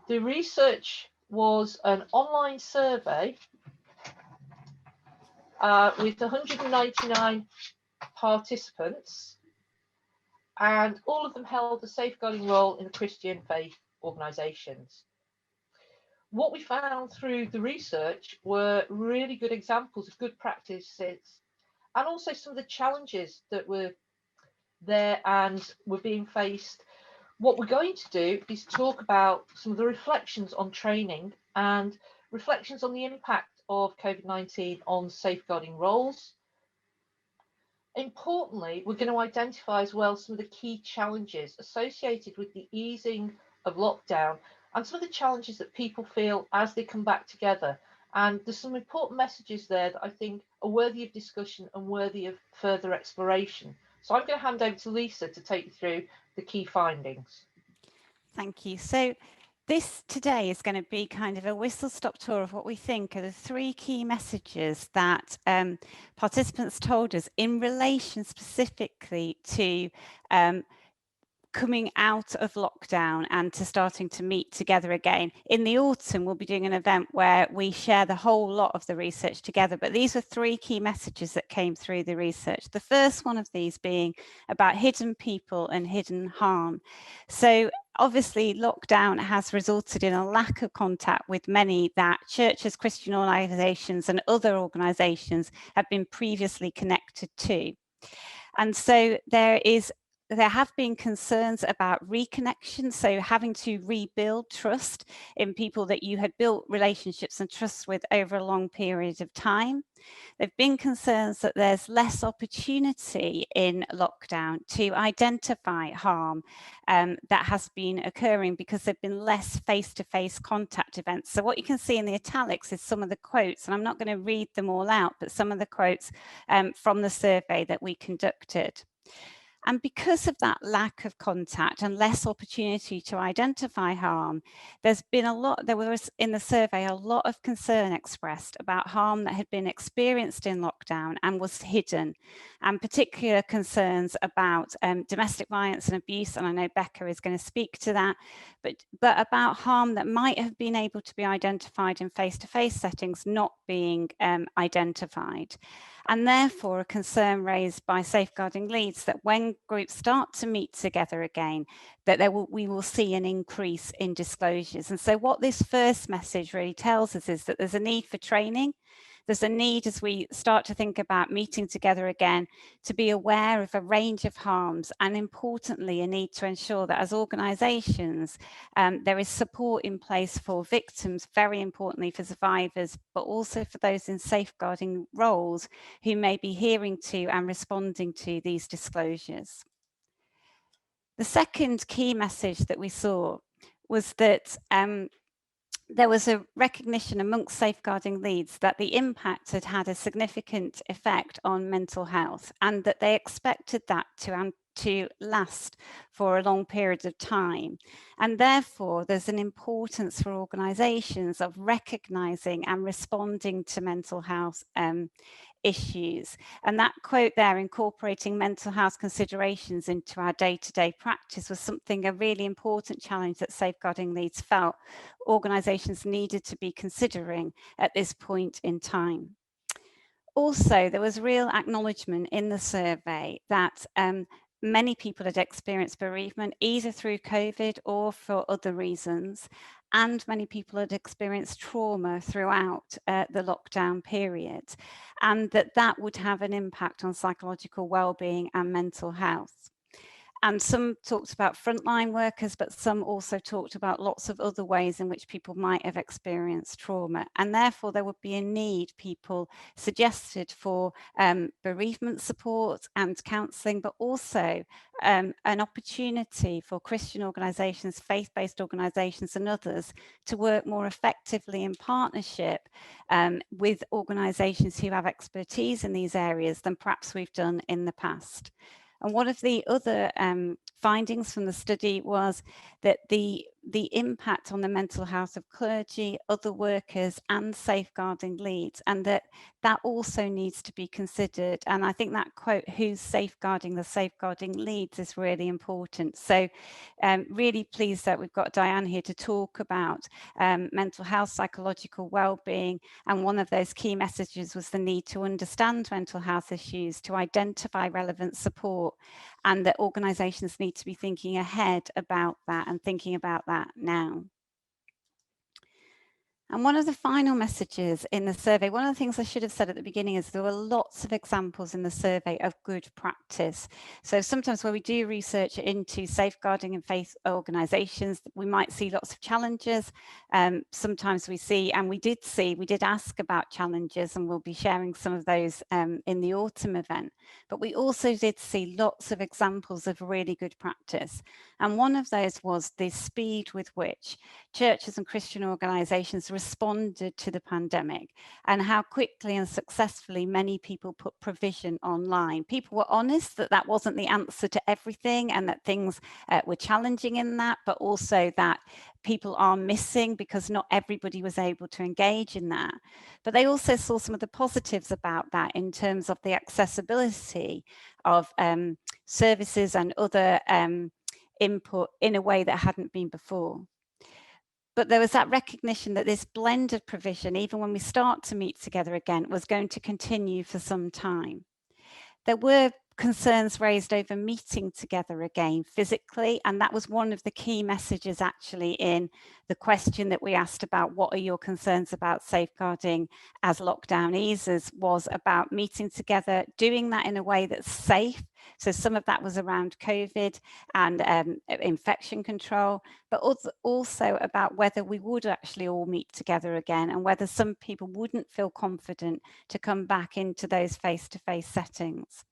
The research was an online survey with 199 participants, and all of them held a safeguarding role in the Christian faith organisations. What we found through the research were really good examples of good practices, and also some of the challenges that were there and were being faced. What we're going to do is talk about some of the reflections on training and reflections on the impact of COVID-19 on safeguarding roles. Importantly, we're going to identify as well some of the key challenges associated with the easing of lockdown and some of the challenges that people feel as they come back together. And there's some important messages there that I think are worthy of discussion and worthy of further exploration. So I'm going to hand over to Lisa to take you through the key findings. Thank you. So this today is going to be kind of a whistle-stop tour of what we think are the three key messages that participants told us in relation specifically to coming out of lockdown and to starting to meet together again. In the autumn, we'll be doing an event where we share the whole lot of the research together, but these are three key messages that came through the research. The first one of these being about hidden people and hidden harm. So obviously, lockdown has resulted in a lack of contact with many that churches, Christian organisations and other organisations have been previously connected to. And so there have been concerns about reconnection, so having to rebuild trust in people that you had built relationships and trust with over a long period of time. There have been concerns that there's less opportunity in lockdown to identify harm that has been occurring because there have been less face-to-face contact events. So what you can see in the italics is some of the quotes, and I'm not going to read them all out, but some of the quotes from the survey that we conducted. And because of that lack of contact and less opportunity to identify harm, there was in the survey a lot of concern expressed about harm that had been experienced in lockdown and was hidden, and particular concerns about domestic violence and abuse. And I know Bekah is going to speak to that, but about harm that might have been able to be identified in face-to-face settings not being identified. And therefore a concern raised by safeguarding leads that when groups start to meet together again, that we will see an increase in disclosures. And so what this first message really tells us is that there's a need for training. There's a need, as we start to think about meeting together again, to be aware of a range of harms, and importantly, a need to ensure that as organisations, there is support in place for victims, very importantly for survivors, but also for those in safeguarding roles who may be hearing to and responding to these disclosures. The second key message that we saw was that there was a recognition amongst safeguarding leads that the impact had had a significant effect on mental health, and that they expected that to last for a long period of time. And therefore, there's an importance for organisations of recognising and responding to mental health issues. And that quote there, incorporating mental health considerations into our day-to-day practice, was a really important challenge that safeguarding leads felt organisations needed to be considering at this point in time. Also, there was real acknowledgement in the survey that many people had experienced bereavement either through COVID or for other reasons, and many people had experienced trauma throughout the lockdown period, and that would have an impact on psychological well-being and mental health. And some talked about frontline workers, but some also talked about lots of other ways in which people might have experienced trauma. And therefore, there would be a need, people suggested, for bereavement support and counselling, but also an opportunity for Christian organisations, faith-based organisations and others to work more effectively in partnership with organisations who have expertise in these areas than perhaps we've done in the past. And one of the other findings from the study was that the the impact on the mental health of clergy, other workers and safeguarding leads, and that also needs to be considered. And I think that quote, who's safeguarding the safeguarding leads, is really important. So really pleased that we've got Diane here to talk about mental health, psychological well-being, and one of those key messages was the need to understand mental health issues, to identify relevant support, and that organisations need to be thinking ahead about that and thinking about that now. And one of the final messages in the survey, one of the things I should have said at the beginning, is there were lots of examples in the survey of good practice. So sometimes when we do research into safeguarding and faith organisations, we might see lots of challenges. Sometimes we see, and we did ask about challenges, and we'll be sharing some of those in the autumn event. But we also did see lots of examples of really good practice. And one of those was the speed with which churches and Christian organisations responded to the pandemic, and how quickly and successfully many people put provision online. People were honest that that wasn't the answer to everything, and that things were challenging in that, but also that people are missing because not everybody was able to engage in that. But they also saw some of the positives about that in terms of the accessibility of services and other input in a way that hadn't been before. But there was that recognition that this blended provision, even when we start to meet together again, was going to continue for some time. There were concerns raised over meeting together again physically, and that was one of the key messages actually in the question that we asked about what are your concerns about safeguarding as lockdown eases, was about meeting together, doing that in a way that's safe. So some of that was around COVID and infection control, but also about whether we would actually all meet together again, and whether some people wouldn't feel confident to come back into those face-to-face settings.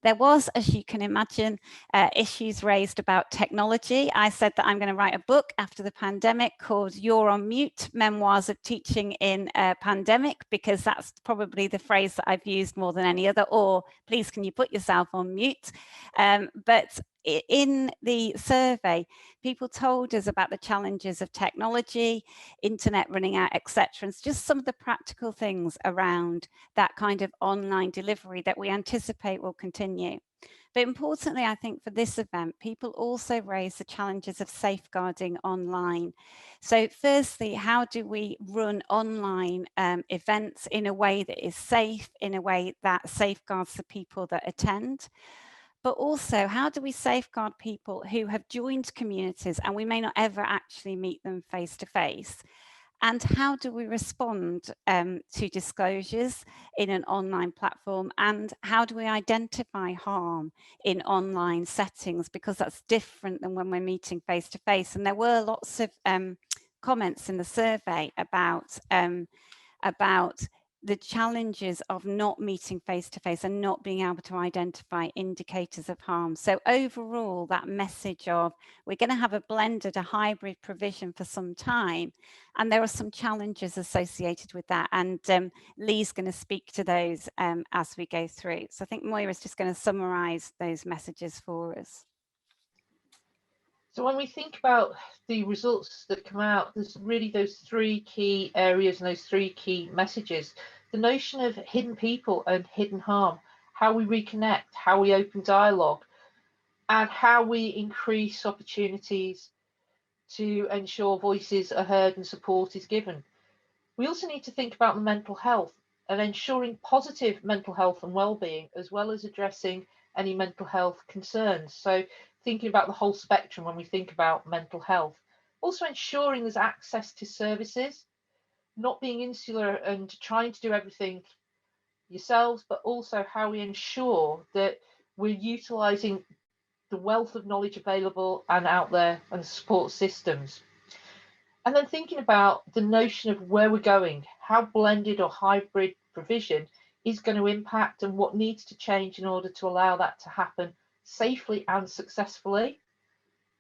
There was, as you can imagine, issues raised about technology. I said that I'm going to write a book after the pandemic called You're on Mute, Memoirs of Teaching in a Pandemic, because that's probably the phrase that I've used more than any other, or please can you put yourself on mute? But in the survey, people told us about the challenges of technology, internet running out, etc. And just some of the practical things around that kind of online delivery that we anticipate will continue. But importantly, I think for this event, people also raised the challenges of safeguarding online. So firstly, how do we run online events in a way that is safe, in a way that safeguards the people that attend? But also, how do we safeguard people who have joined communities and we may not ever actually meet them face to face? And how do we respond to disclosures in an online platform? And how do we identify harm in online settings? Because that's different than when we're meeting face to face. And there were lots of comments in the survey about the challenges of not meeting face to face and not being able to identify indicators of harm. So overall, that message of we're going to have a blended, a hybrid provision for some time, and there are some challenges associated with that. And Lee's going to speak to those as we go through. So I think Moira's just going to summarize those messages for us. So when we think about the results that come out, there's really those three key areas and those three key messages. The notion of hidden people and hidden harm, how we reconnect, how we open dialogue, and how we increase opportunities to ensure voices are heard and support is given. We also need to think about the mental health and ensuring positive mental health and well-being, as well as addressing any mental health concerns. So thinking about the whole spectrum when we think about mental health. Also ensuring there's access to services, not being insular and trying to do everything yourselves, but also how we ensure that we're utilising the wealth of knowledge available and out there and support systems. And then thinking about the notion of where we're going, how blended or hybrid provision is going to impact and what needs to change in order to allow that to happen safely and successfully.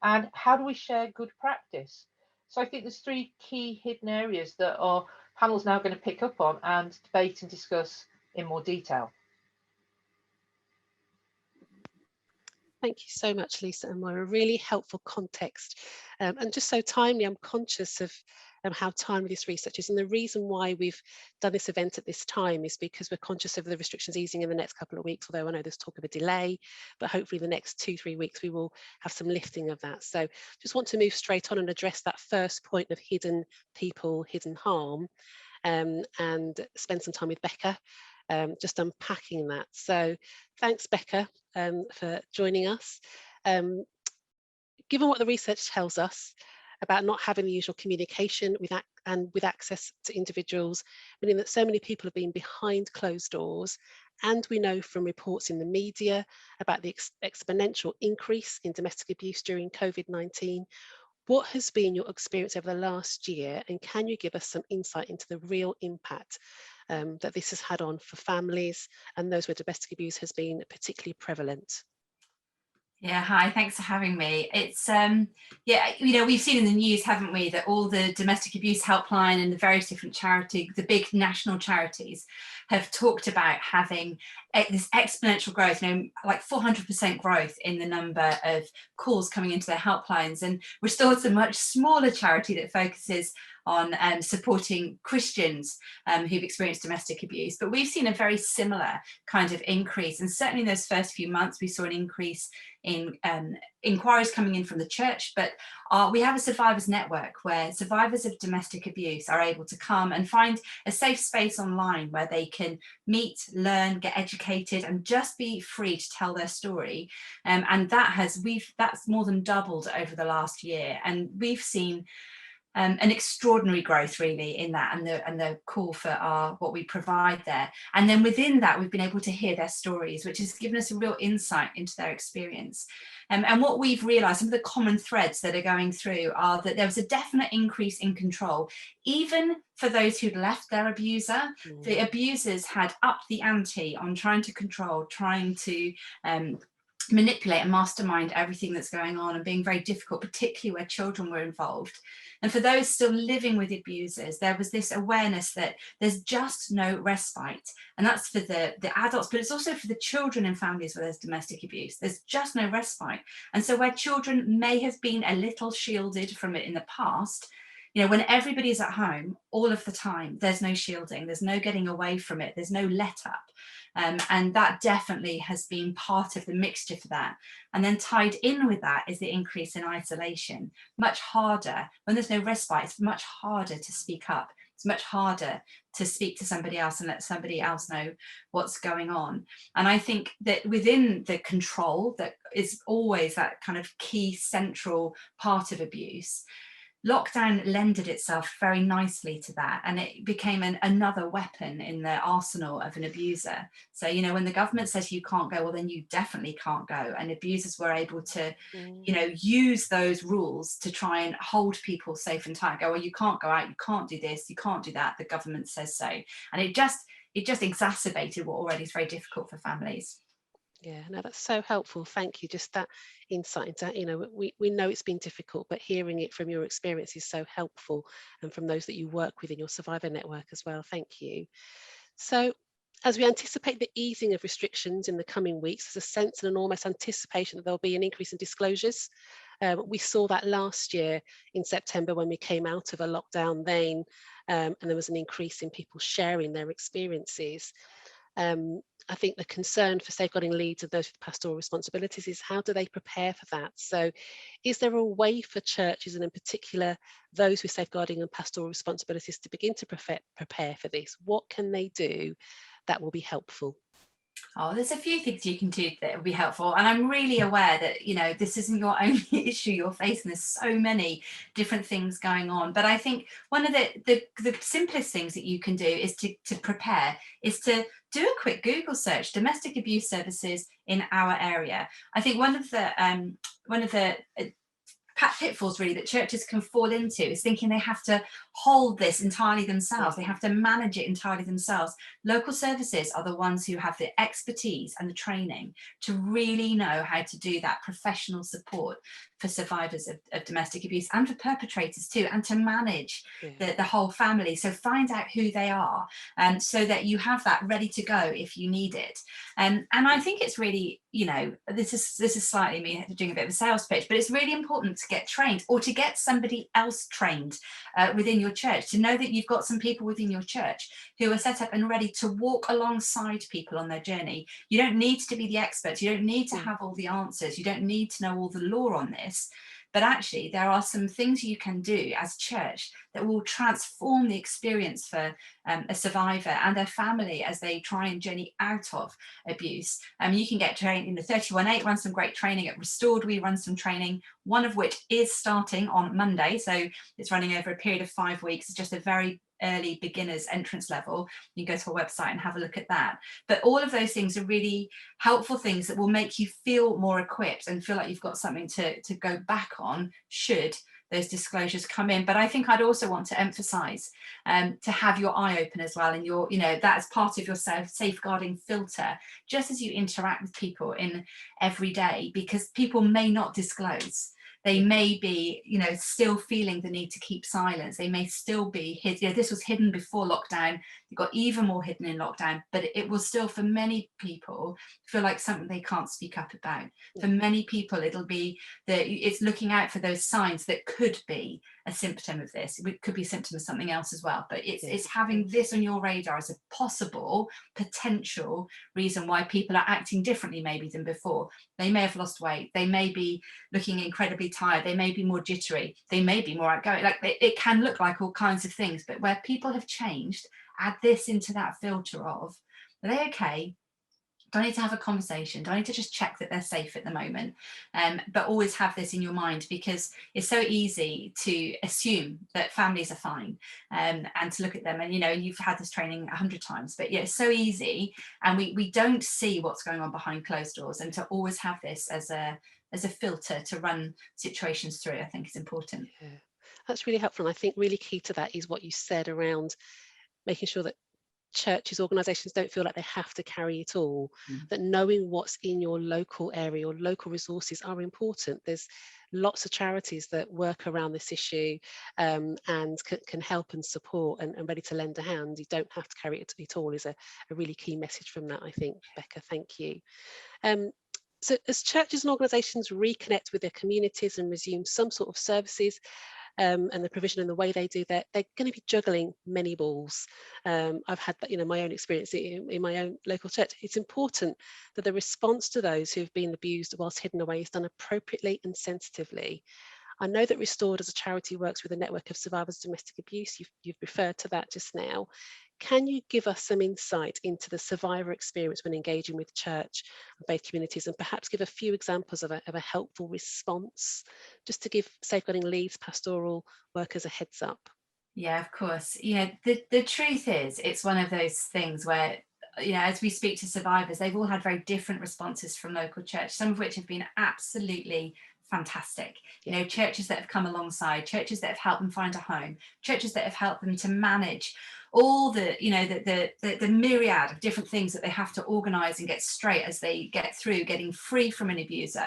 And how do we share good practice? So I think there's three key hidden areas that our panel's now going to pick up on and debate and discuss in more detail. Thank you so much, Lisa and Moira. Really helpful context, and just so timely. I'm conscious of how timely this research is, and the reason why we've done this event at this time is because we're conscious of the restrictions easing in the next couple of weeks, although I know there's talk of a delay, but hopefully the next 2-3 weeks we will have some lifting of that. So just want to move straight on and address that first point of hidden people, hidden harm, and spend some time with Bekah, just unpacking that. So thanks, Bekah, for joining us. Given what the research tells us about not having the usual communication with access to individuals, meaning that so many people have been behind closed doors, and we know from reports in the media about the exponential increase in domestic abuse during COVID-19, what has been your experience over the last year, and can you give us some insight into the real impact that this has had on for families and those where domestic abuse has been particularly prevalent? Yeah, hi, thanks for having me. It's yeah, you know, we've seen in the news, haven't we, that all the domestic abuse helpline and the various different charities, the big national charities, have talked about having this exponential growth, you know, like 400% growth in the number of calls coming into their helplines. And Restored's a much smaller charity that focuses on supporting Christians who've experienced domestic abuse. But we've seen a very similar kind of increase. And certainly in those first few months, we saw an increase in inquiries coming in from the church. But we have a survivors network where survivors of domestic abuse are able to come and find a safe space online where they can meet, learn, get educated, and just be free to tell their story. And that's more than doubled over the last year. And we've seen an extraordinary growth really in that, and the call for what we provide there. And then within that, we've been able to hear their stories, which has given us a real insight into their experience. And what we've realized, some of the common threads that are going through are that there was a definite increase in control, even for those who'd left their abuser. The abusers had upped the ante on trying to control, trying to manipulate and mastermind everything that's going on, and being very difficult, particularly where children were involved. And for those still living with abusers, there was this awareness that there's just no respite. And that's for the adults, but it's also for the children in families where there's domestic abuse. There's just no respite. And so where children may have been a little shielded from it in the past, you know, when everybody's at home all of the time, there's no shielding, there's no getting away from it, there's no let up. And that definitely has been part of the mixture for that. And then tied in with that is the increase in isolation. Much harder, when there's no respite, it's much harder to speak up. It's much harder to speak to somebody else and let somebody else know what's going on. And I think that within the control, that is always that kind of key central part of abuse, lockdown lended itself very nicely to that, and it became another weapon in the arsenal of an abuser. So, you know, when the government says you can't go, well, then you definitely can't go. And abusers were able to, you know, use those rules to try and hold people safe and tight. Go, well, you can't go out, you can't do this, you can't do that, the government says so. And it just exacerbated what already is very difficult for families. Yeah, no, that's so helpful. Thank you. Just that insight into, you know, we know it's been difficult, but hearing it from your experience is so helpful, and from those that you work with in your survivor network as well. Thank you. So as we anticipate the easing of restrictions in the coming weeks, there's a sense and an almost anticipation that there'll be an increase in disclosures. We saw that last year in September when we came out of a lockdown then, and there was an increase in people sharing their experiences. I think the concern for safeguarding leads of those with pastoral responsibilities is how do they prepare for that? So is there a way for churches, and in particular those with safeguarding and pastoral responsibilities, to begin to prepare for this? What can they do that will be helpful? Oh, there's a few things you can do that will be helpful. And I'm really aware that, you know, this isn't your only issue you're facing. There's so many different things going on. But I think one of the simplest things that you can do is to prepare, is to do a quick Google search, domestic abuse services in our area. I think one of the pitfalls really that churches can fall into is thinking they have to hold this entirely themselves. They have to manage it entirely themselves. Local services are the ones who have the expertise and the training to really know how to do that professional support. for survivors of domestic abuse and for perpetrators too, and to manage the whole family. So find out who they are, so that you have that ready to go if you need it. And I think it's really, you know, this is slightly me doing a bit of a sales pitch, but it's really important to get trained, or to get somebody else trained within your church, to know that you've got some people within your church who are set up and ready to walk alongside people on their journey. You don't need to be the experts, you don't need to have all the answers, you don't need to know all the law on this, but actually there are some things you can do as church that will transform the experience for a survivor and their family as they try and journey out of abuse. You can get trained in the 31.8, run some great training. At Restored, we run some training, one of which is starting on Monday. So it's running over a period of 5 weeks. It's just a very early beginners entrance level. You can go to our website and have a look at that. But all of those things are really helpful things that will make you feel more equipped and feel like you've got something to go back on should those disclosures come in. But I think I'd also want to emphasize to have your eye open as well, and your, you know, that's part of your safeguarding filter, just as you interact with people in every day, because people may not disclose. They may be, you know, still feeling the need to keep silence. They may still be hidden. You know, this was hidden before lockdown. It got even more hidden in lockdown, but it will still, for many people, feel like something they can't speak up about. For many people, it'll be that it's looking out for those signs that could be a symptom of this. It could be a symptom of something else as well, but it's having this on your radar as a possible potential reason why people are acting differently maybe than before. They may have lost weight, they may be looking incredibly tired, they may be more jittery, they may be more outgoing. Like it can look like all kinds of things, but where people have changed, add this into that filter of, are they okay? Do I need to have a conversation? Do I need to just check that they're safe at the moment? But always have this in your mind, because it's so easy to assume that families are fine, and to look at them, and you know, you've had this training 100 times, but yeah, it's so easy, and we don't see what's going on behind closed doors, and to always have this as a filter to run situations through, I think is important. Yeah, that's really helpful. And I think really key to that is what you said around making sure that churches, organisations don't feel like they have to carry it all, that knowing what's in your local area or local resources are important. There's lots of charities that work around this issue, and can help and support and ready to lend a hand. You don't have to carry it all is a really key message from that, I think, Bekah. Thank you. So as churches and organisations reconnect with their communities and resume some sort of services, and the provision and the way they do that, they're going to be juggling many balls. I've had that, you know, my own experience in my own local church. It's important that the response to those who've been abused whilst hidden away is done appropriately and sensitively. I know that Restored as a charity works with a network of survivors of domestic abuse. You've referred to that just now. Can you give us some insight into the survivor experience when engaging with church and faith communities, and perhaps give a few examples of a helpful response, just to give safeguarding leads, pastoral workers a heads up? Yeah, of course. Yeah, the truth is, it's one of those things where, you know, as we speak to survivors, they've all had very different responses from local church, some of which have been absolutely fantastic. You know, churches that have come alongside, churches that have helped them find a home, churches that have helped them to manage all the, you know, the myriad of different things that they have to organize and get straight as they get through getting free from an abuser.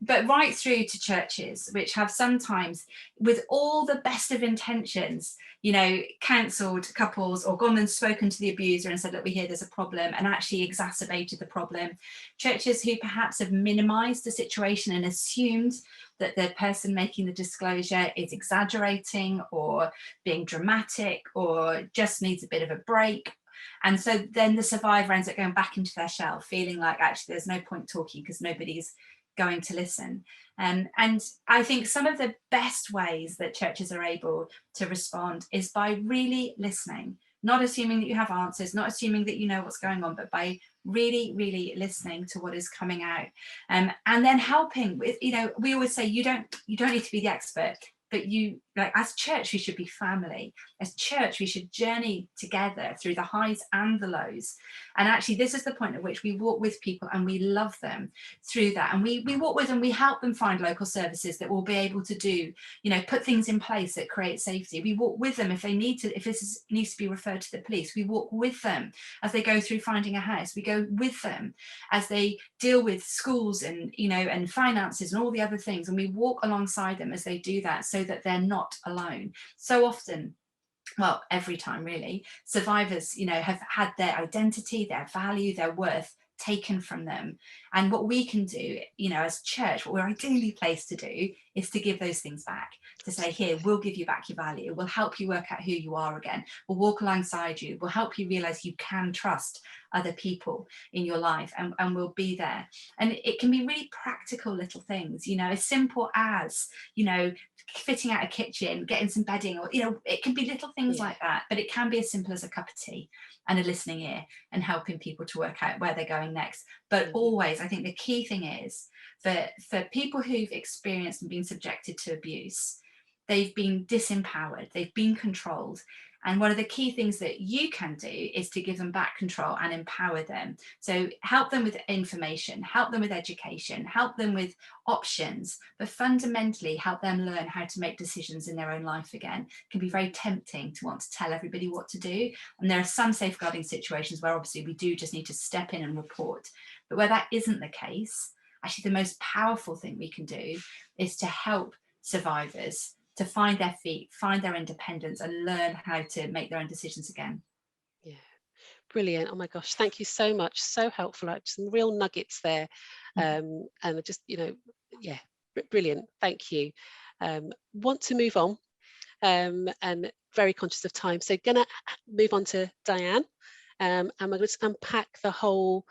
But right through to churches which have sometimes, with all the best of intentions, you know, cancelled couples or gone and spoken to the abuser and said, look, we hear there's a problem, and actually exacerbated the problem. Churches who perhaps have minimized the situation and assumed that the person making the disclosure is exaggerating or being dramatic or just needs a bit of a break. And so then the survivor ends up going back into their shell, feeling like actually there's no point talking because nobody's going to listen. And I think some of the best ways that churches are able to respond is by really listening, not assuming that you have answers, not assuming that you know what's going on, but by really, really listening to what is coming out, and then helping with, you know, we always say you don't need to be the expert, but you like, as church, we should be family. As church, we should journey together through the highs and the lows. And actually, this is the point at which we walk with people and we love them through that. And we walk with them, we help them find local services that will be able to do, you know, put things in place that create safety. We walk with them if they need to, if this needs to be referred to the police. We walk with them as they go through finding a house. We go with them as they deal with schools and, you know, and finances and all the other things. And we walk alongside them as they do that, so that they're not alone. So often, well, every time really, survivors, you know, have had their identity, their value, their worth taken from them. And what we can do, you know, as church, what we're ideally placed to do is to give those things back, to say, here, we'll give you back your value, we'll help you work out who you are again, we'll walk alongside you, we'll help you realize you can trust other people in your life, and we'll be there. And it can be really practical little things, you know, as simple as, you know, fitting out a kitchen, getting some bedding, or, you know, it can be little things like that, but it can be as simple as a cup of tea and a listening ear and helping people to work out where they're going next. But always, I think the key thing is for people who've experienced and been subjected to abuse, they've been disempowered, they've been controlled. And one of the key things that you can do is to give them back control and empower them. So help them with information, help them with education, help them with options, but fundamentally help them learn how to make decisions in their own life again. It can be very tempting to want to tell everybody what to do. And there are some safeguarding situations where obviously we do just need to step in and report. But where that isn't the case, actually the most powerful thing we can do is to help survivors to find their feet, find their independence, and learn how to make their own decisions again. Yeah, brilliant. Oh my gosh, thank you so much. So helpful. Like, some real nuggets there. And just, you know, yeah, brilliant. Thank you. Want to move on, and very conscious of time. So gonna move on to Diane, and we're going to unpack the whole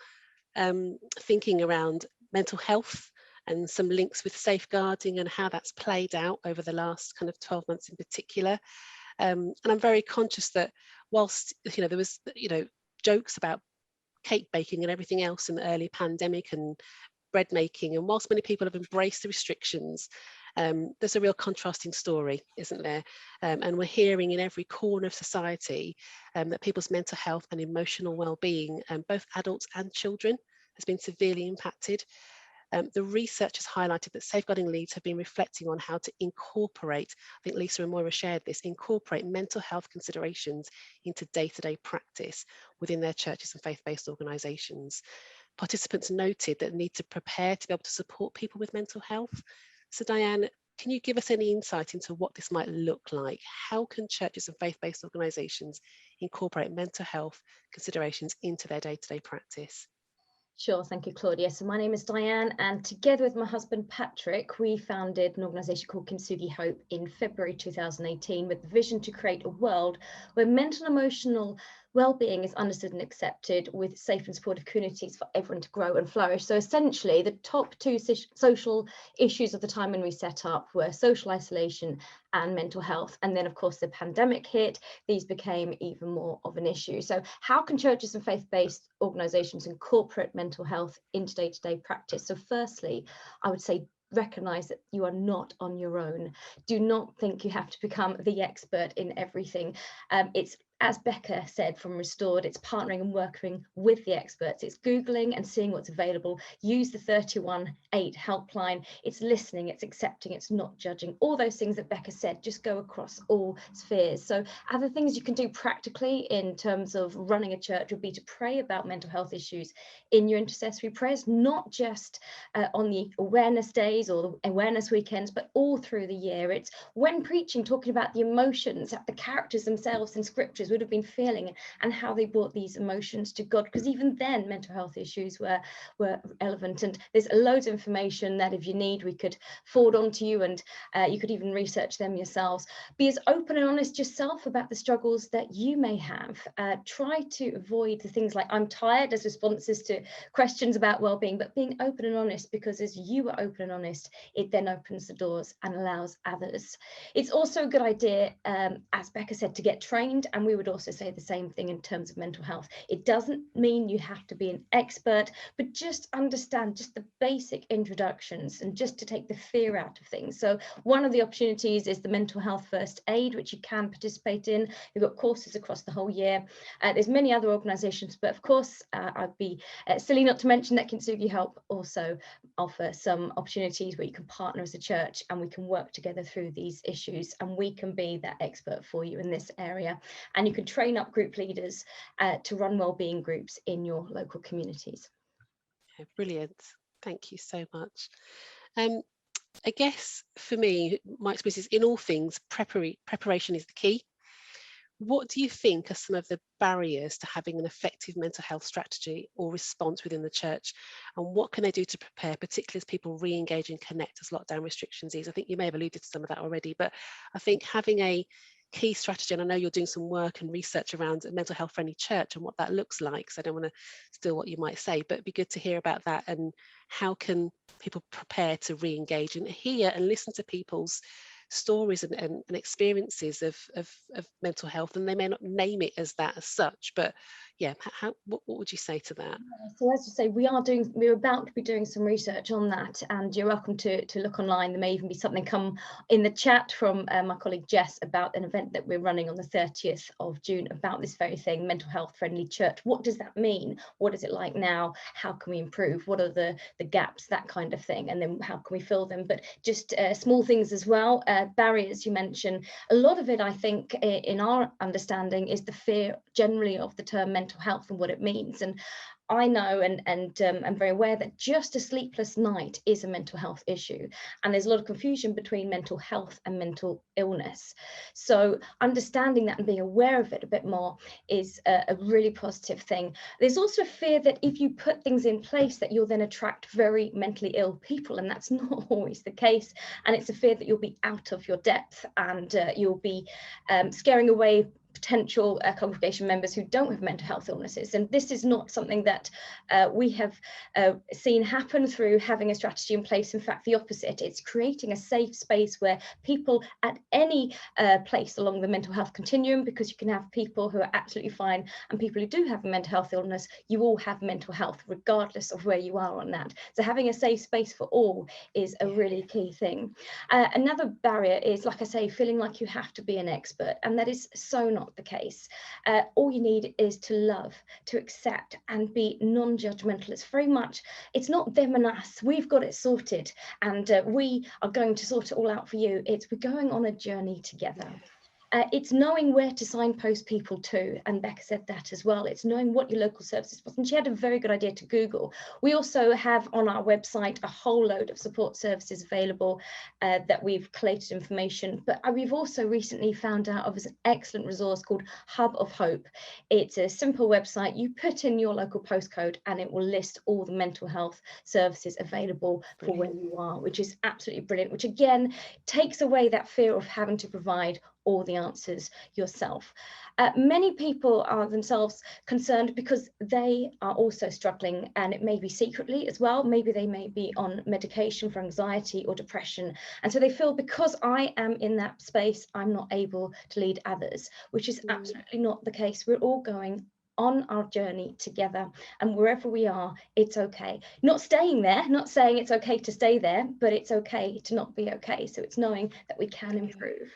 thinking around mental health and some links with safeguarding and how that's played out over the last kind of 12 months in particular. And I'm very conscious that whilst, you know, there was, you know, jokes about cake baking and everything else in the early pandemic and bread making, and whilst many people have embraced the restrictions, there's a real contrasting story, isn't there? And we're hearing in every corner of society that people's mental health and emotional well-being, both adults and children, has been severely impacted. The research has highlighted that safeguarding leads have been reflecting on how to incorporate, I think Lisa and Moira shared this, incorporate mental health considerations into day-to-day practice within their churches and faith-based organisations. Participants noted that need to prepare to be able to support people with mental health. So Diane, can you give us any insight into what this might look like? How can churches and faith-based organisations incorporate mental health considerations into their day-to-day practice? Sure, thank you, Claudia. So my name is Diane, and together with my husband Patrick, we founded an organisation called Kintsugi Hope in February 2018 with the vision to create a world where mental and emotional well-being is understood and accepted, with safe and supportive communities for everyone to grow and flourish. So essentially, the top two social issues of the time when we set up were social isolation and mental health. And then, of course, the pandemic hit, these became even more of an issue. So how can churches and faith-based organisations incorporate mental health into day-to-day practice? So firstly, I would say recognize that you are not on your own. Do not think you have to become the expert in everything. It's, as Bekah said from Restored, it's partnering and working with the experts. It's Googling and seeing what's available. Use the 318 helpline. It's listening, it's accepting, it's not judging. All those things that Bekah said just go across all spheres. So other things you can do practically in terms of running a church would be to pray about mental health issues in your intercessory prayers, not just on the awareness days or the awareness weekends, but all through the year. It's when preaching, talking about the emotions that the characters themselves in scriptures would have been feeling and how they brought these emotions to God, because even then mental health issues were relevant. And there's loads of information that if you need, we could forward on to you, and you could even research them yourselves. Be as open and honest yourself about the struggles that you may have. Try to avoid the things like "I'm tired" as responses to questions about well-being, but being open and honest, because as you are open and honest, it then opens the doors and allows others. It's also a good idea, as Bekah said, to get trained, and we we would also say the same thing in terms of mental health. It doesn't mean you have to be an expert, but just understand just the basic introductions and just to take the fear out of things. So one of the opportunities is the mental health first aid, which you can participate in. We've got courses across the whole year. There's many other organisations, but of course, I'd be silly not to mention that Kintsugi Hope also offer some opportunities where you can partner as a church and we can work together through these issues, and we can be that expert for you in this area. And you can train up group leaders to run wellbeing groups in your local communities. Yeah, brilliant. Thank you so much. I guess for me, my experience is in all things, preparation is the key. What do you think are some of the barriers to having an effective mental health strategy or response within the church? And what can they do to prepare, particularly as people re-engage and connect as lockdown restrictions ease? I think you may have alluded to some of that already, but I think having a key strategy, and I know you're doing some work and research around a mental health friendly church and what that looks like, so I don't want to steal what you might say, but it'd be good to hear about that and how can people prepare to re-engage and hear and listen to people's stories and experiences of mental health, and they may not name it as that as such, but yeah, what would you say to that? So as you say, we're about to be doing some research on that, and you're welcome to look online. There may even be something come in the chat from my colleague Jess about an event that we're running on the 30th of June about this very thing, mental health friendly church. What does that mean? What is it like now? How can we improve? What are the gaps, that kind of thing, and then how can we fill them? But just small things as well, barriers you mentioned. A lot of it, I think, in our understanding, is the fear generally of the term mental health and what it means. And I know and I'm very aware that just a sleepless night is a mental health issue, and there's a lot of confusion between mental health and mental illness. So understanding that and being aware of it a bit more is a really positive thing. There's also a fear that if you put things in place that you'll then attract very mentally ill people, and that's not always the case. And it's a fear that you'll be out of your depth and you'll be scaring away potential congregation members who don't have mental health illnesses. And this is not something that we have seen happen through having a strategy in place. In fact, the opposite. It's creating a safe space where people at any place along the mental health continuum, because you can have people who are absolutely fine and people who do have a mental health illness, you all have mental health regardless of where you are on that. So having a safe space for all is a really key thing. Another barrier is, like I say, feeling like you have to be an expert, and that is so not the case. All you need is to love, to accept, and be non-judgmental. It's not them and us. We've got it sorted, and we are going to sort it all out for you. We're going on a journey together. It's knowing where to signpost people to, and Bekah said that as well. It's knowing what your local services was, and she had a very good idea to Google. We also have on our website a whole load of support services available that we've collated information, but we've also recently found out of an excellent resource called Hub of Hope. It's a simple website. You put in your local postcode and it will list all the mental health services available for where you are, which is absolutely brilliant, which again takes away that fear of having to provide all the answers yourself. Many people are themselves concerned because they are also struggling, and it may be secretly as well. Maybe they may be on medication for anxiety or depression, and so they feel, because I am in that space, I'm not able to lead others, which is absolutely not the case. We're all going on our journey together, and wherever we are, it's okay. Not staying there, not saying it's okay to stay there, but it's okay to not be okay. So it's knowing that we can improve.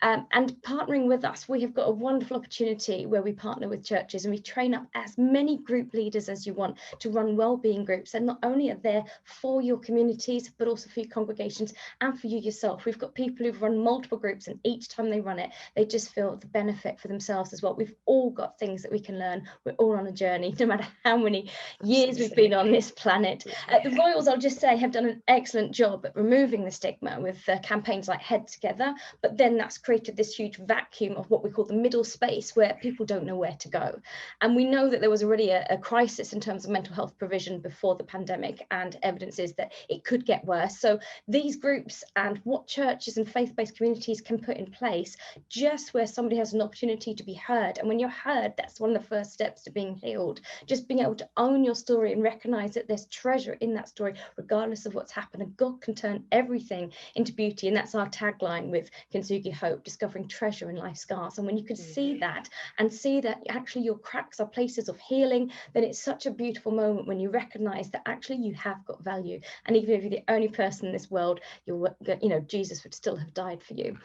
And partnering with us, we have got a wonderful opportunity where we partner with churches and we train up as many group leaders as you want to run wellbeing groups. And not only are there for your communities, but also for your congregations and for you yourself. We've got people who've run multiple groups, and each time they run it, they just feel the benefit for themselves as well. We've all got things that we can learn. We're all on a journey, no matter how many years we've been on this planet. The Royals, I'll just say, have done an excellent job at removing the stigma with campaigns like Head Together, but then that's created this huge vacuum of what we call the middle space, where people don't know where to go. And we know that there was already a crisis in terms of mental health provision before the pandemic, and evidence is that it could get worse. So these groups and what churches and faith-based communities can put in place, just where somebody has an opportunity to be heard. And when you're heard, that's one of the first steps to being healed. Just being able to own your story and recognize that there's treasure in that story, regardless of what's happened. And God can turn everything into beauty. And that's our tagline with Kintsugi Hope, discovering treasure in life's scars. And when you can see that and see that actually your cracks are places of healing, then it's such a beautiful moment when you recognize that actually you have got value. And even if you're the only person in this world, Jesus would still have died for you.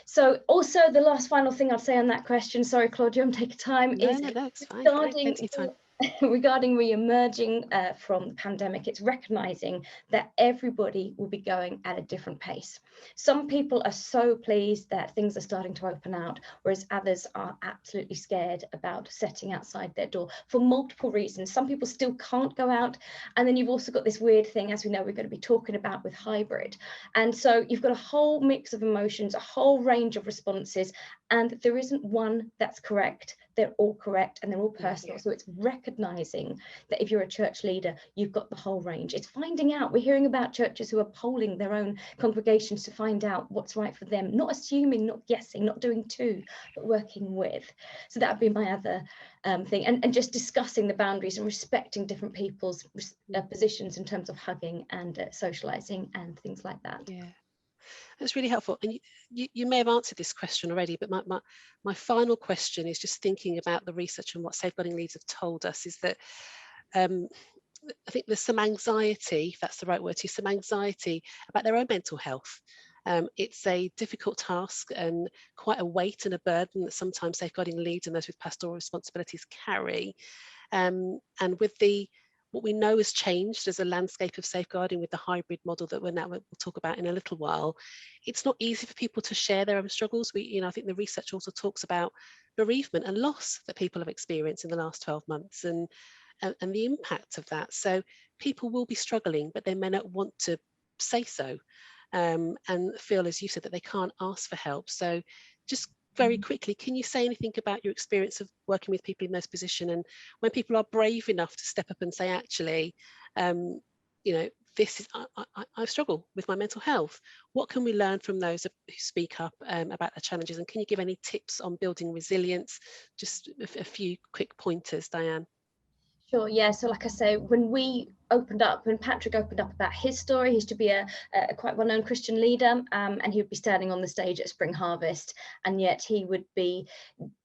So also the last final thing I'd say on that question, sorry Claudia, I'm taking time, is it's fine. regarding re-emerging from the pandemic. It's recognizing that everybody will be going at a different pace. Some people are so pleased that things are starting to open out, whereas others are absolutely scared about setting outside their door for multiple reasons. Some people still can't go out, and then you've also got this weird thing, as we know, we're going to be talking about with hybrid. And so you've got a whole mix of emotions, a whole range of responses, and there isn't one that's correct. They're all correct and they're all personal. So it's recognizing that if you're a church leader, you've got the whole range. It's finding out. We're hearing about churches who are polling their own congregations to find out what's right for them, not assuming, not guessing, not doing two, but working with. So that would be my other thing. And just discussing the boundaries and respecting different people's positions in terms of hugging and socializing and things like that. Yeah. That's really helpful. And you may have answered this question already, but my final question is just thinking about the research and what safeguarding leaders have told us is that I think there's some anxiety, if that's the right word, some anxiety about their own mental health. It's a difficult task and quite a weight and a burden that sometimes safeguarding leaders and those with pastoral responsibilities carry. And with what we know has changed as a landscape of safeguarding with the hybrid model that we'll talk about in a little while, it's not easy for people to share their own struggles. I think the research also talks about bereavement and loss that people have experienced in the last 12 months and the impact of that. So people will be struggling, but they may not want to say so and feel, as you said, that they can't ask for help. So just very quickly, can you say anything about your experience of working with people in those positions, and when people are brave enough to step up and say, actually, this is I struggle with my mental health. What can we learn from those who speak up about their challenges? And can you give any tips on building resilience? Just a few quick pointers, Diane. Sure, yeah. So like I say, when Patrick opened up about his story, he used to be a quite well-known Christian leader, and he would be standing on the stage at Spring Harvest, and yet he would be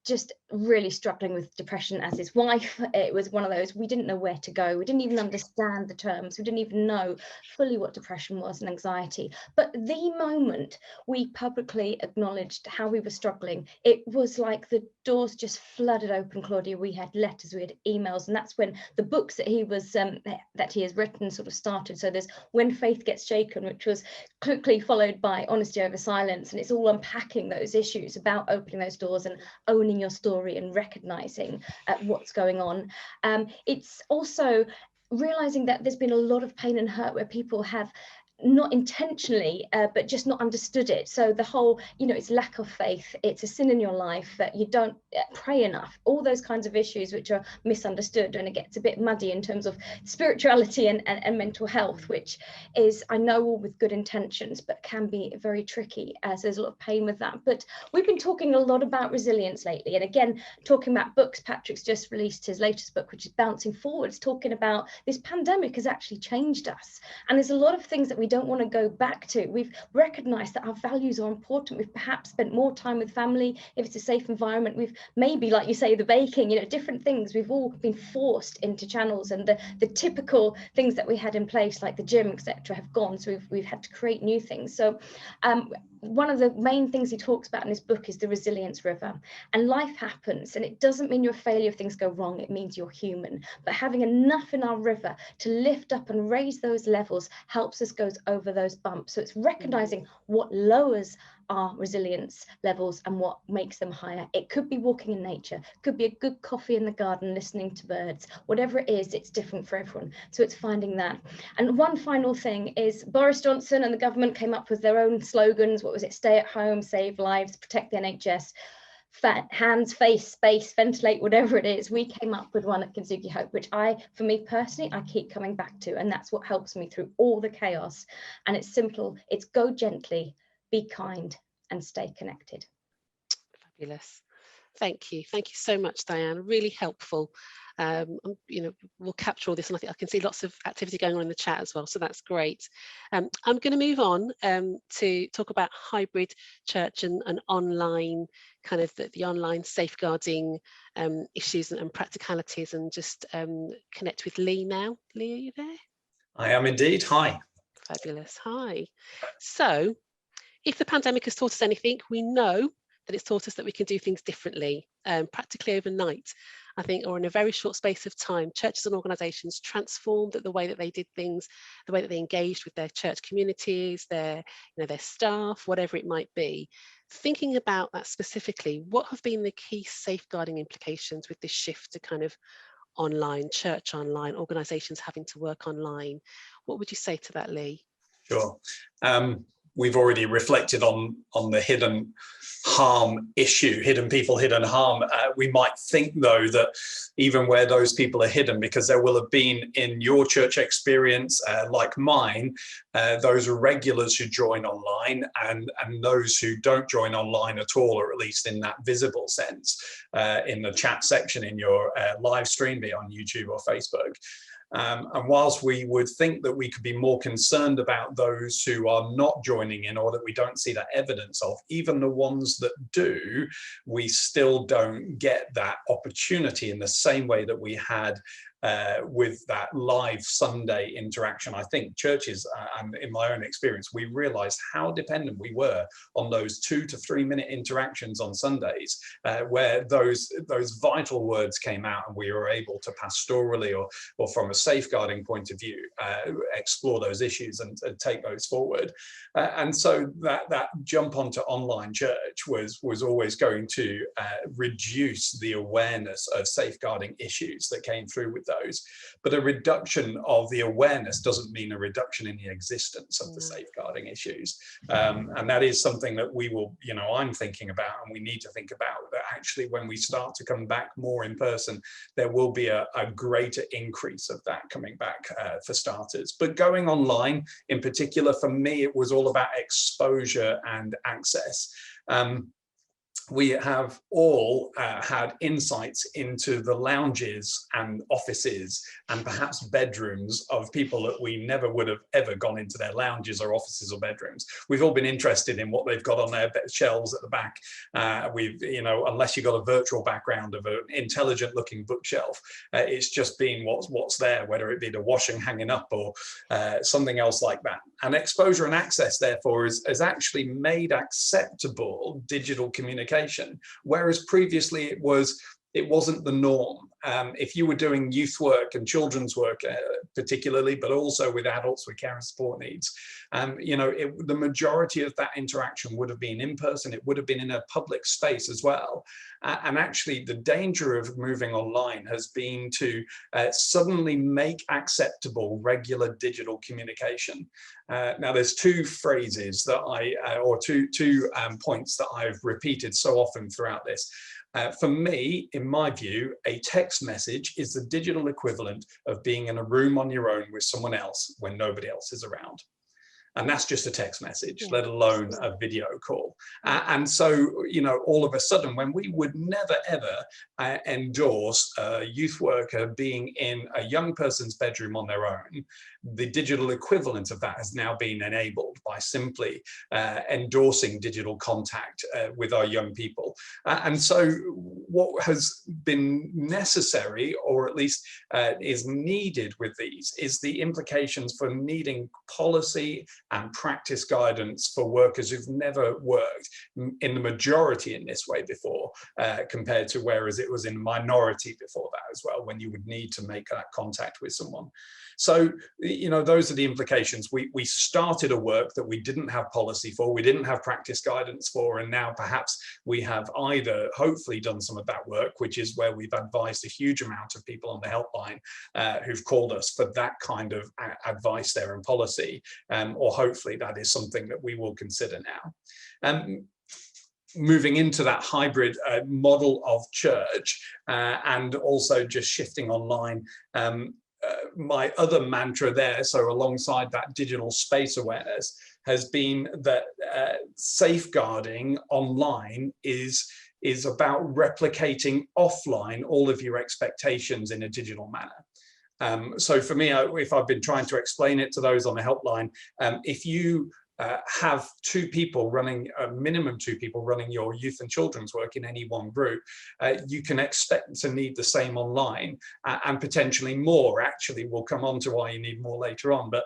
just really struggling with depression as his wife. It was one of those, we didn't know where to go. We didn't even understand the terms. We didn't even know fully what depression was and anxiety. But the moment we publicly acknowledged how we were struggling, it was like the doors just flooded open, Claudia. We had letters, we had emails, and that's when the books that he was that he has written sort of started. So there's When Faith Gets Shaken, which was quickly followed by Honesty Over Silence, and it's all unpacking those issues about opening those doors and owning your story and recognizing what's going on. It's also realizing that there's been a lot of pain and hurt where people have not intentionally, but just not understood it. So the whole, it's lack of faith, it's a sin in your life, that you don't pray enough, all those kinds of issues which are misunderstood, and it gets a bit muddy in terms of spirituality and mental health, which is, I know, all with good intentions, but can be very tricky, as there's a lot of pain with that. But we've been talking a lot about resilience lately, and again, talking about books. Patrick's just released his latest book, which is Bouncing Forwards, talking about this pandemic has actually changed us, and there's a lot of things that we don't want to go back to. We've recognized that our values are important. We've perhaps spent more time with family if it's a safe environment. We've maybe, like you say, the baking, different things. We've all been forced into channels, and the typical things that we had in place, like the gym, etc., have gone. So we've had to create new things. So one of the main things he talks about in his book is the resilience river. And life happens, and it doesn't mean you're a failure if things go wrong. It means you're human. But having enough in our river to lift up and raise those levels helps us go over those bumps. So it's recognizing what lowers our resilience levels and what makes them higher. It could be walking in nature, could be a good coffee in the garden, listening to birds, whatever it is, it's different for everyone. So it's finding that. And one final thing is Boris Johnson and the government came up with their own slogans. What was it? Stay at home, save lives, protect the NHS. Hands, face, space, ventilate, whatever it is. We came up with one at Kintsugi Hope, which for me personally, I keep coming back to, and that's what helps me through all the chaos. And it's simple. It's go gently, be kind, and stay connected. Fabulous. Thank you so much, Diane. Really helpful. We'll capture all this, and I can see lots of activity going on in the chat as well, so that's great. I'm going to move on to talk about hybrid church and online, kind of the online safeguarding issues and practicalities, and just connect with Lee now. Lee, are you there? I am indeed. Hi. Fabulous. Hi. So, if the pandemic has taught us anything, we know that it's taught us that we can do things differently, practically overnight, I think, or in a very short space of time. Churches and organisations transformed the way that they did things, the way that they engaged with their church communities, their staff, whatever it might be. Thinking about that specifically, what have been the key safeguarding implications with this shift to kind of online, church online, organisations having to work online? What would you say to that, Lee? Sure. We've already reflected on the hidden harm issue, hidden people, hidden harm. We might think, though, that even where those people are hidden, because there will have been in your church experience, like mine, those regulars who join online and those who don't join online at all, or at least in that visible sense, in the chat section in your live stream, be it on YouTube or Facebook. And whilst we would think that we could be more concerned about those who are not joining in, or that we don't see that evidence of, even the ones that do, we still don't get that opportunity in the same way that we had with that live Sunday interaction. I think churches, and in my own experience, we realized how dependent we were on those 2 to 3 minute interactions on Sundays, where those vital words came out, and we were able to pastorally or from a safeguarding point of view explore those issues and take those forward. And so that jump onto online church was always going to reduce the awareness of safeguarding issues that came through with those. But a reduction of the awareness doesn't mean a reduction in the existence of the safeguarding issues. And that is something that we will, I'm thinking about, and we need to think about, that actually when we start to come back more in person, there will be a greater increase of that coming back for starters. But going online in particular, for me, it was all about exposure and access. We have all had insights into the lounges and offices and perhaps bedrooms of people that we never would have ever gone into their lounges or offices or bedrooms. We've all been interested in what they've got on their shelves at the back. Unless you've got a virtual background of an intelligent looking bookshelf, it's just been what's there, whether it be the washing hanging up or something else like that. And exposure and access, therefore, has actually made acceptable digital communication, whereas previously it wasn't the norm. If you were doing youth work and children's work particularly, but also with adults with care and support needs, the majority of that interaction would have been in person. It would have been in a public space as well. And actually the danger of moving online has been to suddenly make acceptable regular digital communication. Now there's two phrases that two points that I've repeated so often throughout this. For me, in my view, a text message is the digital equivalent of being in a room on your own with someone else when nobody else is around. And that's just a text message, let alone a video call. And so, all of a sudden, when we would never, ever endorse a youth worker being in a young person's bedroom on their own, the digital equivalent of that has now been enabled by simply endorsing digital contact with our young people. And so what has been necessary, or at least is needed with these, is the implications for needing policy and practice guidance for workers who've never worked in the majority in this way before, compared to whereas it was in minority before that as well, when you would need to make that contact with someone. So, those are the implications. We started a work that we didn't have policy for, we didn't have practice guidance for, and now perhaps we have either hopefully done some of that work, which is where we've advised a huge amount of people on the helpline who've called us for that kind of advice there and policy, or hopefully that is something that we will consider now. Moving into that hybrid model of church and also just shifting online, my other mantra there, so alongside that digital space awareness, has been that safeguarding online is is about replicating offline all of your expectations in a digital manner. So for me, if I've been trying to explain it to those on the helpline, if you have two people running, a minimum two people running your youth and children's work in any one group, you can expect to need the same online and potentially more. Actually, we'll come on to why you need more later on. But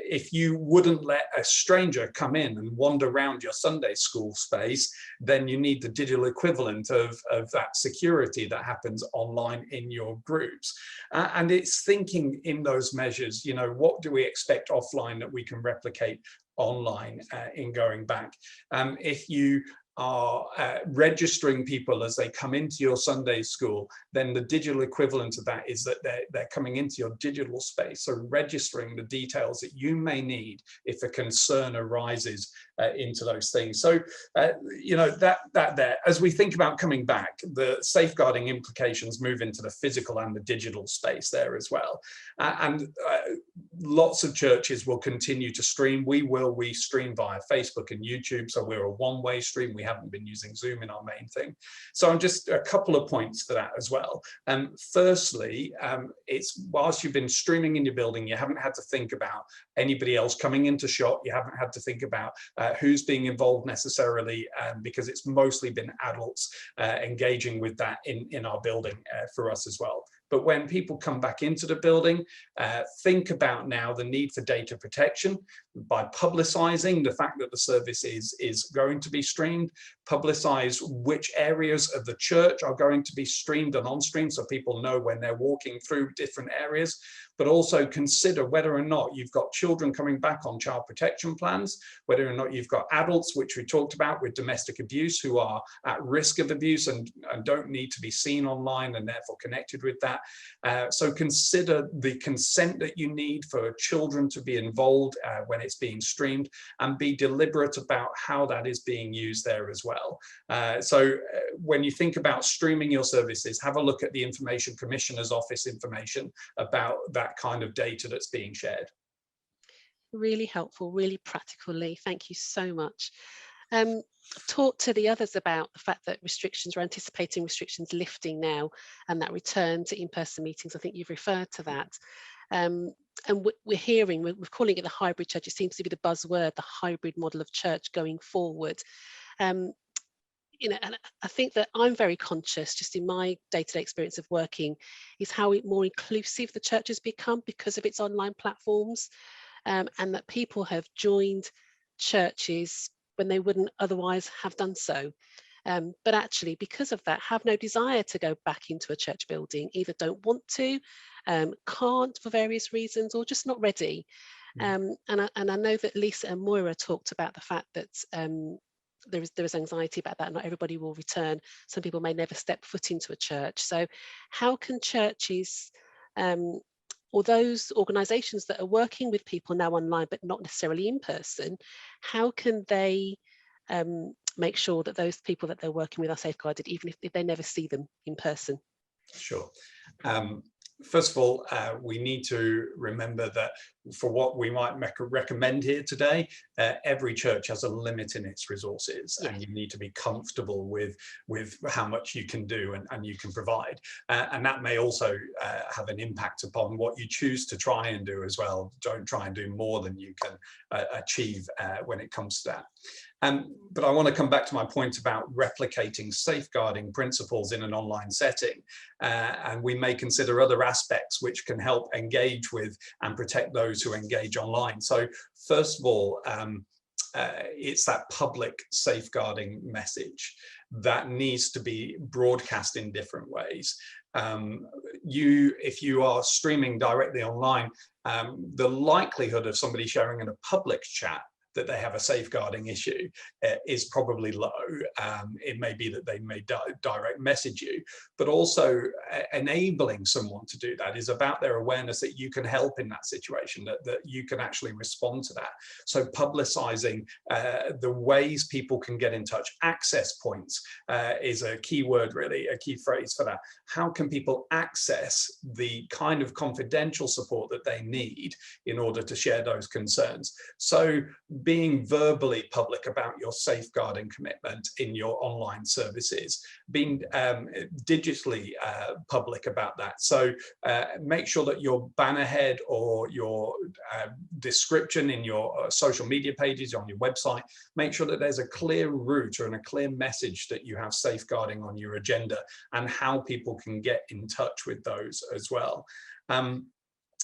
if you wouldn't let a stranger come in and wander around your Sunday school space, then you need the digital equivalent of that security that happens online in your groups. And it's thinking in those measures, you know, what do we expect offline that we can replicate online in going back? If you are registering people as they come into your Sunday school, then the digital equivalent of that is that they're coming into your digital space. So registering the details that you may need if a concern arises into those things. So, you know, that there, as we think about coming back, the safeguarding implications move into the physical and the digital space there as well. And lots of churches will continue to stream. We stream via Facebook and YouTube, so we're a one-way stream. We haven't been using Zoom in our main thing. So I'm just a couple of points to that as well. Firstly, it's whilst you've been streaming in your building, you haven't had to think about anybody else coming into shot. You haven't had to think about who's being involved necessarily, because it's mostly been adults engaging with that in our building for us as well. But when people come back into the building, think about now the need for data protection by publicizing the fact that the service is going to be streamed, publicize which areas of the church are going to be streamed and on stream so people know when they're walking through different areas, but also consider whether or not you've got children coming back on child protection plans, whether or not you've got adults, which we talked about with domestic abuse, who are at risk of abuse and don't need to be seen online and therefore connected with that. So consider the consent that you need for children to be involved when it's being streamed, and be deliberate about how that is being used there as well. So when you think about streaming your services, have a look at the Information Commissioner's Office information about that kind of data that's being shared. Really helpful, really practical, Lee. Thank you so much. Talk to the others about the fact that restrictions, we're anticipating restrictions lifting now, and that return to in-person meetings. I think you've referred to that. And we're hearing, we're calling it the hybrid church. It seems to be the buzzword, the hybrid model of church going forward. You know, and I think that I'm very conscious, just in my day-to-day experience of working, is how more inclusive the church has become because of its online platforms, and that people have joined churches when they wouldn't otherwise have done so. But actually, because of that, have no desire to go back into a church building, either don't want to, can't for various reasons, or just not ready. And I know that Lisa and Moira talked about the fact that there is anxiety about that. Not everybody will return. Some people may never step foot into a church. So how can churches, or those organisations that are working with people now online but not necessarily in person, how can they make sure that those people that they're working with are safeguarded, even if they never see them in person? Sure. First of all, we need to remember that for what we might recommend here today, every church has a limit in its resources, and you need to be comfortable with how much you can do and you can provide. And that may also have an impact upon what you choose to try and do as well. Don't try and do more than you can achieve when it comes to that. But I want to come back to my point about replicating safeguarding principles in an online setting. And we may consider other aspects which can help engage with and protect those who engage online. So first of all, it's that public safeguarding message that needs to be broadcast in different ways. If you are streaming directly online, the likelihood of somebody sharing in a public chat that they have a safeguarding issue is probably low. It may be that they may direct message you, but also enabling someone to do that is about their awareness that you can help in that situation, that you can actually respond to that. So publicizing the ways people can get in touch, access points is a key word, really, a key phrase for that. How can people access the kind of confidential support that they need in order to share those concerns? So being verbally public about your safeguarding commitment in your online services, being digitally public about that. So make sure that your banner head or your description in your social media pages on your website, make sure that there's a clear route and a clear message that you have safeguarding on your agenda and how people can get in touch with those as well.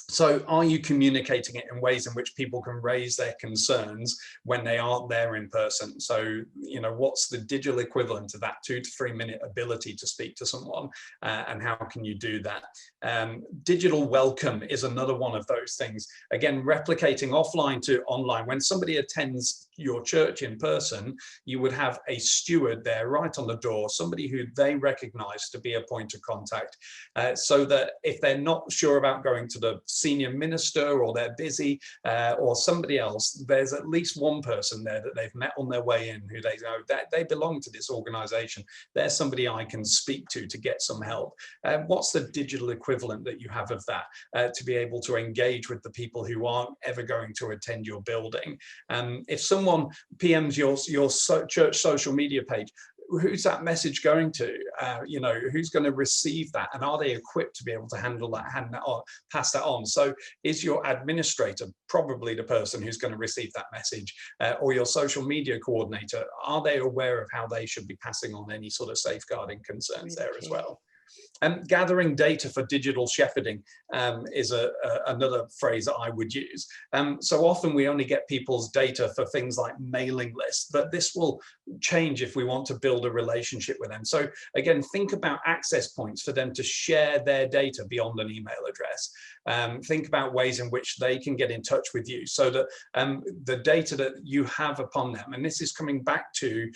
So are you communicating it in ways in which people can raise their concerns when they aren't there in person? So, you know, what's the digital equivalent of that 2 to 3 minute ability to speak to someone, and how can you do that? Digital welcome is another one of those things. Again, replicating offline to online. When somebody attends your church in person, you would have a steward there right on the door, somebody who they recognize to be a point of contact, so that if they're not sure about going to the senior minister, or they're busy, or somebody else, there's at least one person there that they've met on their way in who they know that they belong to this organization. There's somebody I can speak to get some help. What's the digital equivalent that you have of that, to be able to engage with the people who aren't ever going to attend your building? If someone PMs your church social media page, who's that message going to? You know, who's going to receive that, and are they equipped to be able to handle that, hand that on, pass that on? So is your administrator probably the person who's going to receive that message, or your social media coordinator? Are they aware of how they should be passing on any sort of safeguarding concerns there as well? Gathering data for digital shepherding is another phrase that I would use. So often we only get people's data for things like mailing lists, but this will change if we want to build a relationship with them. So again, think about access points for them to share their data beyond an email address. Think about ways in which they can get in touch with you, so that the data that you have upon them, and this is coming back to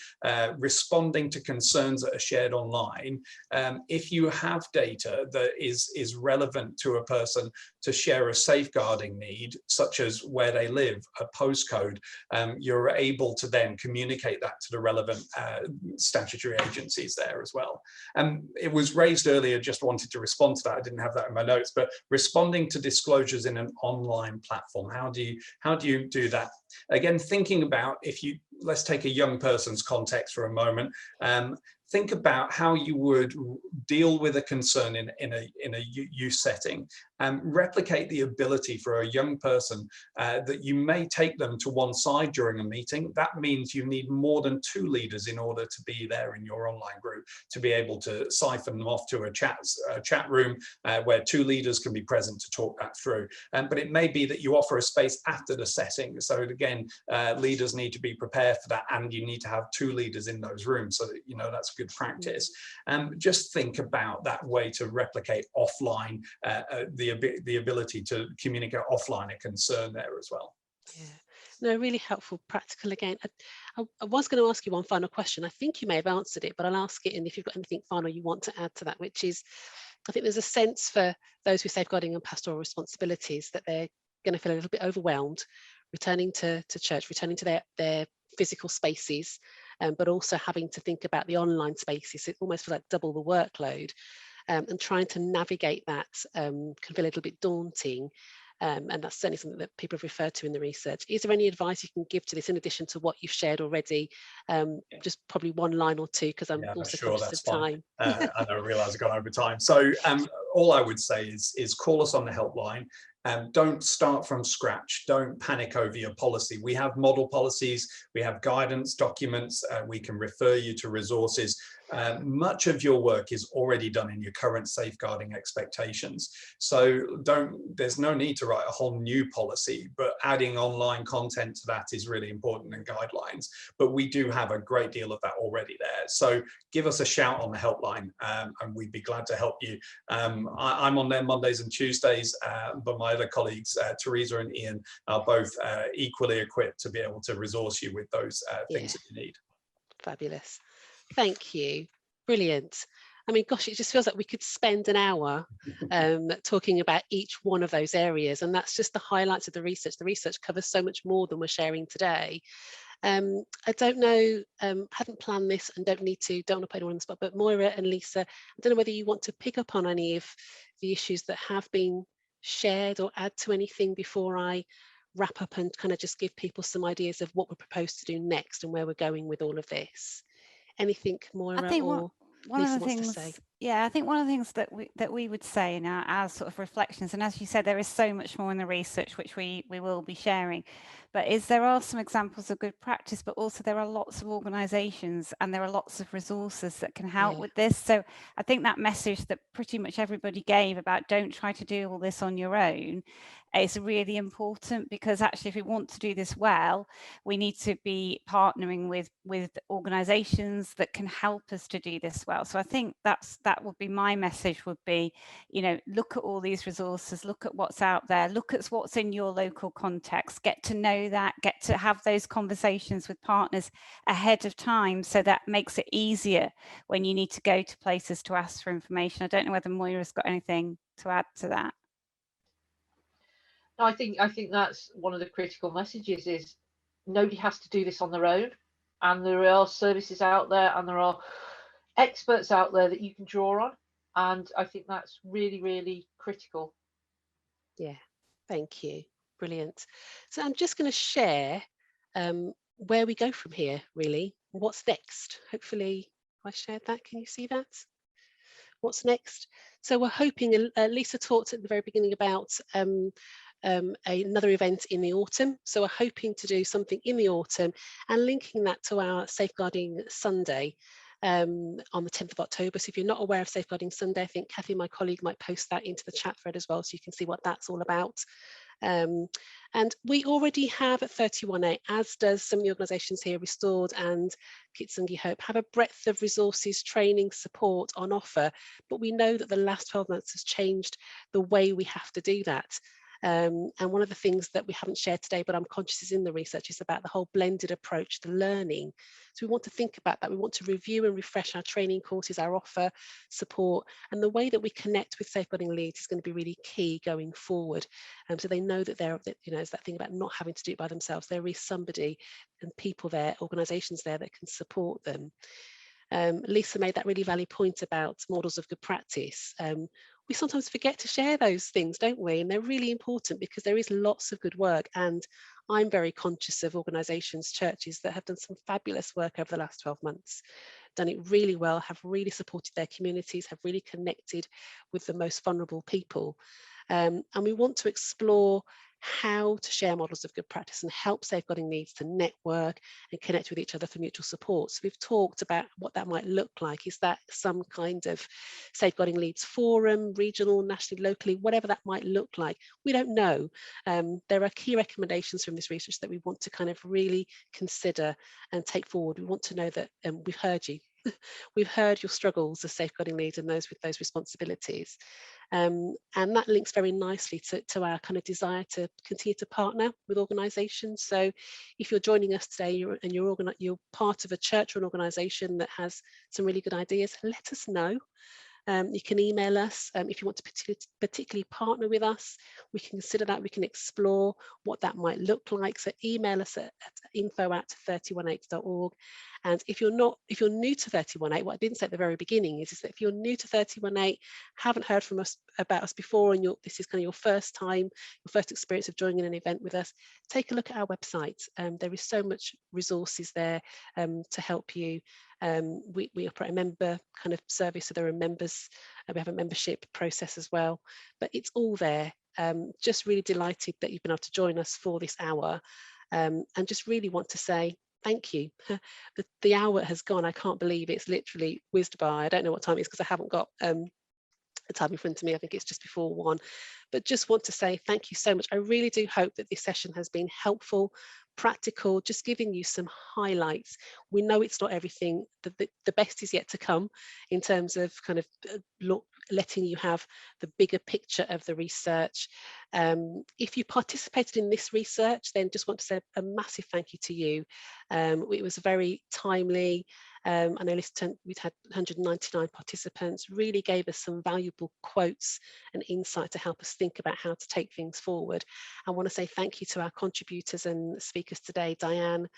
responding to concerns that are shared online. If you have data that is relevant to a person to share a safeguarding need, such as where they live, a postcode, you're able to then communicate that to the relevant statutory agencies there as well. It was raised earlier, just wanted to respond to that. I didn't have that in my notes, but responding to disclosures in an online platform, how do you do that? Again, thinking about, let's take a young person's context for a moment. Think about how you would deal with a concern in a youth setting, and replicate the ability for a young person that you may take them to one side during a meeting. That means you need more than 2 leaders in order to be there in your online group, to be able to siphon them off to a chat room where 2 leaders can be present to talk that through. But it may be that you offer a space after the setting. So again, leaders need to be prepared for that, and you need to have 2 leaders in those rooms, so that you know that's good practice. Just think about that way to replicate offline, the ability to communicate offline a concern there as well. Yeah, no, really helpful, practical again. I was going to ask you one final question. I think you may have answered it, but I'll ask it, and if you've got anything final you want to add to that, which is, I think there's a sense for those with safeguarding and pastoral responsibilities that they're going to feel a little bit overwhelmed returning to church, returning to their physical spaces, but also having to think about the online spaces. It almost feels like double the workload, and trying to navigate that can feel a little bit daunting. And that's certainly something that people have referred to in the research. Is there any advice you can give to this in addition to what you've shared already? Just probably one line or two, because I'm also conscious of time. I don't realise I've gone over time. So all I would say is call us on the helpline. Don't start from scratch. Don't panic over your policy. We have model policies, we have guidance documents, we can refer you to resources. Much of your work is already done in your current safeguarding expectations. So there's no need to write a whole new policy, but adding online content to that is really important, and guidelines. But we do have a great deal of that already there. So give us a shout on the helpline, and we'd be glad to help you. I'm on there Mondays and Tuesdays, but my other colleagues, Teresa and Ian, are both equally equipped to be able to resource you with those things that you need. Fabulous. Thank you. Brilliant. I mean, gosh, it just feels like we could spend an hour talking about each one of those areas, and that's just the highlights of the research. The research covers so much more than we're sharing today. I don't know, hadn't planned this and don't want to put anyone on the spot, but Moira and Lisa, I don't know whether you want to pick up on any of the issues that have been shared or add to anything before I wrap up and kind of just give people some ideas of what we're proposed to do next and where we're going with all of this. Anything Moira I think or one Lisa of the wants things, to say? yeah, I think one of the things that we would say in our sort of reflections, and as you said, there is so much more in the research which we will be sharing, but there are some examples of good practice, but also there are lots of organisations and there are lots of resources that can help with this. So I think that message that pretty much everybody gave about don't try to do all this on your own is really important, because actually if we want to do this well, we need to be partnering with organisations that can help us to do this well. So I think that would be my message, would be, you know, look at all these resources, look at what's out there, look at what's in your local context, get to know that, get to have those conversations with partners ahead of time, so that makes it easier when you need to go to places to ask for information. I don't know whether Moira's got anything to add to that. I think that's one of the critical messages, is nobody has to do this on their own, and there are services out there and there are experts out there that you can draw on, and I think that's really, really critical. Yeah, thank you. Brilliant. So I'm just going to share where we go from here, really. What's next? Hopefully I shared that. Can you see that? What's next? So we're hoping, Lisa talked at the very beginning about another event in the autumn. So we're hoping to do something in the autumn and linking that to our Safeguarding Sunday on the 10th of October. So if you're not aware of Safeguarding Sunday, I think Kathy, my colleague, might post that into the chat thread as well, so you can see what that's all about. And we already have at 31A, as does some of the organisations here, Restored and Kintsugi Hope, have a breadth of resources, training, support on offer. But we know that the last 12 months has changed the way we have to do that. And one of the things that we haven't shared today, but I'm conscious is in the research, is about the whole blended approach to learning. So we want to think about that. We want to review and refresh our training courses, our offer, support, and the way that we connect with safeguarding leads is going to be really key going forward. So they know that you know, it's that thing about not having to do it by themselves. There is somebody and people there, organisations there that can support them. Lisa made that really valid point about models of good practice. We sometimes forget to share those things, don't we? And they're really important because there is lots of good work. And I'm very conscious of organisations, churches that have done some fabulous work over the last 12 months, done it really well, have really supported their communities, have really connected with the most vulnerable people. And we want to explore how to share models of good practice and help safeguarding leads to network and connect with each other for mutual support. So we've talked about what that might look like. Is that some kind of safeguarding leads forum, regional, nationally, locally, whatever that might look like? We don't know. There are key recommendations from this research that we want to kind of really consider and take forward. We want to know that we've heard you. We've heard your struggles as safeguarding leads and those with those responsibilities. And that links very nicely to our kind of desire to continue to partner with organisations. So if you're joining us today and you're part of a church or an organisation that has some really good ideas, let us know. You can email us if you want to particularly partner with us. We can consider that. We can explore what that might look like. So email us at info@318.org. And if you're new to 318, what I didn't say at the very beginning is that if you're new to 318, haven't heard from us about us before, and this is kind of your first time, your first experience of joining an event with us, take a look at our website. There is so much resources there to help you. We operate a member kind of service, so there are members, we have a membership process as well, but it's all there. Just really delighted that you've been able to join us for this hour, and just really want to say thank you. The hour has gone. I can't believe it's literally whizzed by. I don't know what time it is because I haven't got the time in front of me. I think it's just before 1, but just want to say thank you so much. I really do hope that this session has been helpful, practical, just giving you some highlights. We know it's not everything. The best is yet to come in terms of kind of letting you have the bigger picture of the research. If you participated in this research, then just want to say a massive thank you to you. It was very timely. I know we'd had 199 participants, really gave us some valuable quotes and insight to help us think about how to take things forward. I want to say thank you to our contributors and speakers today, Diane,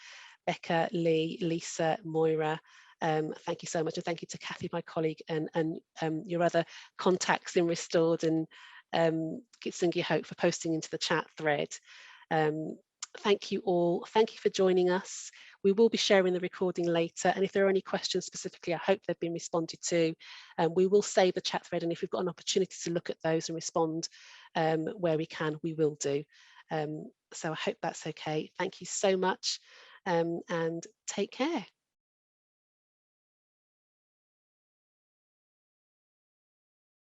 Bekah, Lee, Lisa, Moira. Thank you so much, and thank you to Kathy, my colleague, and your other contacts in Restored and Kintsugi Hope for posting into the chat thread. Thank you all. Thank you for joining us. We will be sharing the recording later, and if there are any questions specifically, I hope they've been responded to. We will save the chat thread, and if we've got an opportunity to look at those and respond where we can, we will do. So I hope that's okay. Thank you so much, and take care.